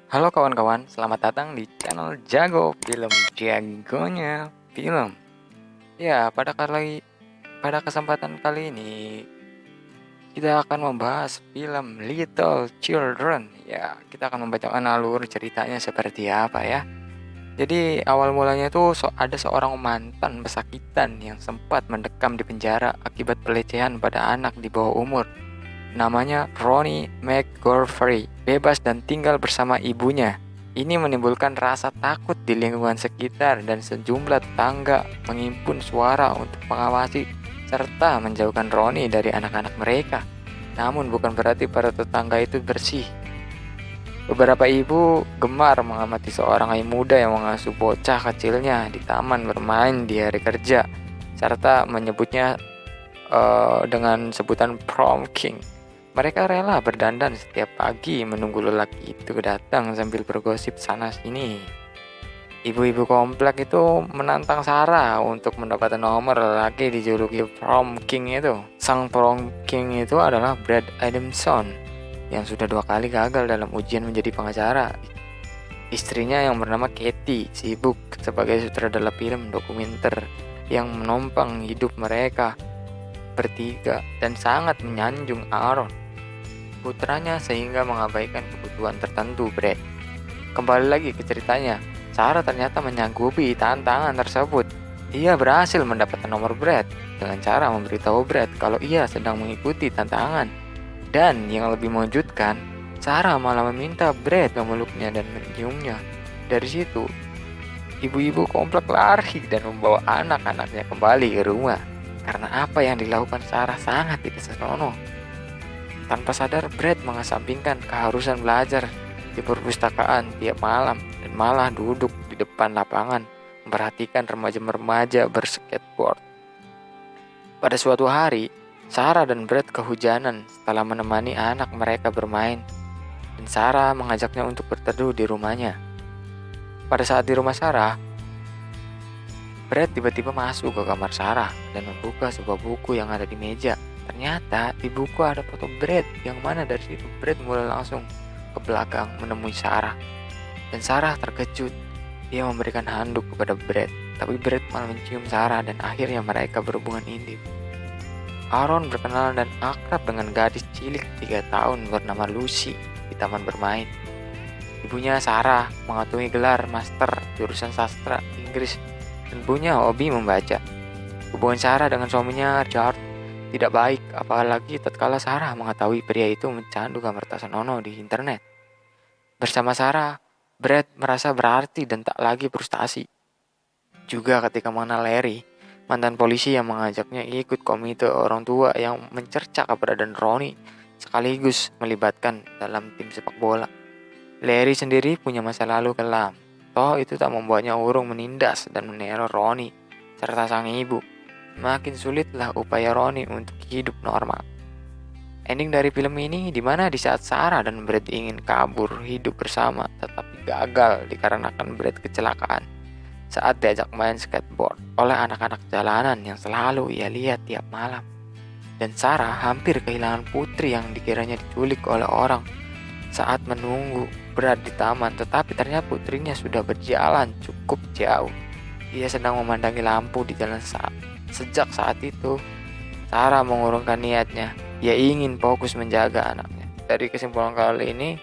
Halo kawan-kawan, selamat datang di channel Jago Film, jagonya film. Ya, pada kesempatan kali ini kita akan membahas film Little Children. Ya, kita akan membacakan alur ceritanya seperti apa ya. Jadi awal mulanya itu ada seorang mantan pesakitan yang sempat mendekam di penjara akibat pelecehan pada anak di bawah umur. Namanya Ronnie McGorvery, bebas dan tinggal bersama ibunya. Ini menimbulkan rasa takut di lingkungan sekitar dan sejumlah tetangga menghimpun suara untuk mengawasi serta menjauhkan Ronnie dari anak-anak mereka. Namun bukan berarti para tetangga itu bersih. Beberapa ibu gemar mengamati seorang ayah muda yang mengasuh bocah kecilnya di taman bermain di hari kerja, serta menyebutnya dengan sebutan prom king. Mereka rela berdandan setiap pagi menunggu lelaki itu datang sambil bergosip sana sini. Ibu-ibu komplek itu menantang Sarah untuk mendapatkan nomor lelaki dijuluki prom king itu. Sang prom king itu adalah Brad Adamson yang sudah 2 kali gagal dalam ujian menjadi pengacara. Istrinya yang bernama Katie sibuk sebagai sutradara film dokumenter yang menopang hidup mereka bertiga dan sangat menyanjung Aaron, putranya, sehingga mengabaikan kebutuhan tertentu Brad. Kembali lagi ke ceritanya, Sarah ternyata menyanggupi tantangan tersebut. Ia berhasil mendapatkan nomor Brad dengan cara memberitahu Brad kalau ia sedang mengikuti tantangan. Dan yang lebih mengejutkan, Sarah malah meminta Brad memeluknya dan menciumnya. Dari situ, ibu-ibu komplek lari dan membawa anak-anaknya kembali ke rumah. Karena apa yang dilakukan Sarah sangat tidak senonoh. Tanpa sadar, Brad mengesampingkan keharusan belajar di perpustakaan tiap malam dan malah duduk di depan lapangan memperhatikan remaja-remaja berskateboard. Pada suatu hari, Sarah dan Brad kehujanan setelah menemani anak mereka bermain, dan Sarah mengajaknya untuk berteduh di rumahnya. Pada saat di rumah Sarah, Brad tiba-tiba masuk ke kamar Sarah dan membuka sebuah buku yang ada di meja. Ternyata di buku ada foto Brad, yang mana dari situ Brad mulai langsung ke belakang menemui Sarah. Dan Sarah terkejut. Dia memberikan handuk kepada Brad, tapi Brad malah mencium Sarah dan akhirnya mereka berhubungan intim. Aaron berkenalan dan akrab dengan gadis cilik 3 tahun bernama Lucy di taman bermain. Ibunya Sarah mengantongi gelar master jurusan sastra Inggris dan punya hobi membaca. Hubungan Sarah dengan suaminya Richard tidak baik, apalagi tatkala Sarah mengetahui pria itu mencandu gambar tak senonoh di internet. Bersama Sarah, Brad merasa berarti dan tak lagi frustasi. Juga ketika mengenal Larry, mantan polisi yang mengajaknya ikut komite orang tua yang mencerca keberadaan Ronnie, sekaligus melibatkan dalam tim sepak bola. Larry sendiri punya masa lalu kelam. Toh itu tak membuatnya urung menindas dan meneror Ronnie serta sang ibu. Makin sulitlah upaya Ronnie untuk hidup normal. Ending dari film ini di mana di saat Sarah dan Brad ingin kabur hidup bersama tetapi gagal dikarenakan Brad kecelakaan saat diajak main skateboard oleh anak-anak jalanan yang selalu ia lihat tiap malam. Dan Sarah hampir kehilangan putri yang dikiranya diculik oleh orang saat menunggu Brad di taman, tetapi ternyata putrinya sudah berjalan cukup jauh. Ia sedang memandangi lampu di jalan sejak saat itu, Sarah mengurungkan niatnya. Ia ingin fokus menjaga anaknya. Dari kesimpulan kali ini,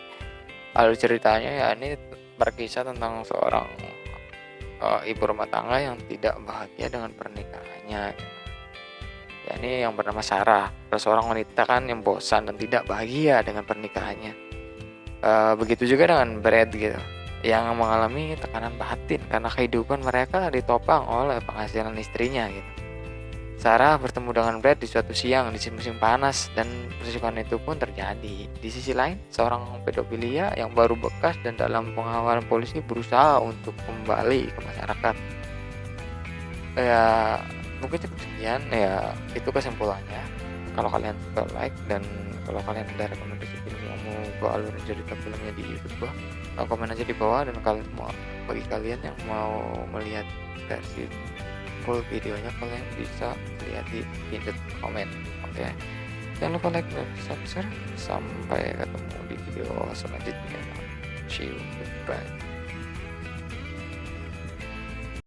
alur ceritanya ya ini berkisah tentang seorang ibu rumah tangga yang tidak bahagia dengan pernikahannya. Ya, ini yang bernama Sarah, seorang wanita kan yang bosan dan tidak bahagia dengan pernikahannya. Begitu juga dengan Brad gitu, yang mengalami tekanan batin karena kehidupan mereka ditopang oleh penghasilan istrinya gitu. Sarah bertemu dengan Brad di suatu siang di musim panas dan perselingkuhan itu pun terjadi. Di sisi lain, seorang pedofilia yang baru bekas dan dalam pengawalan polisi berusaha untuk kembali ke masyarakat. Ya, mungkin cukup sekian ya, itu kesimpulannya. Kalau kalian suka like dan kalau kalian ada rekomendasi film yang mau gue alurin cerita filmnya di YouTube gue, komen aja di bawah. Dan kalau bagi kalian yang mau melihat versi full videonya, kalian bisa lihat di pinned comment. Oke. Jangan lupa like dan subscribe. Sampai ketemu di video selanjutnya. See you. Goodbye.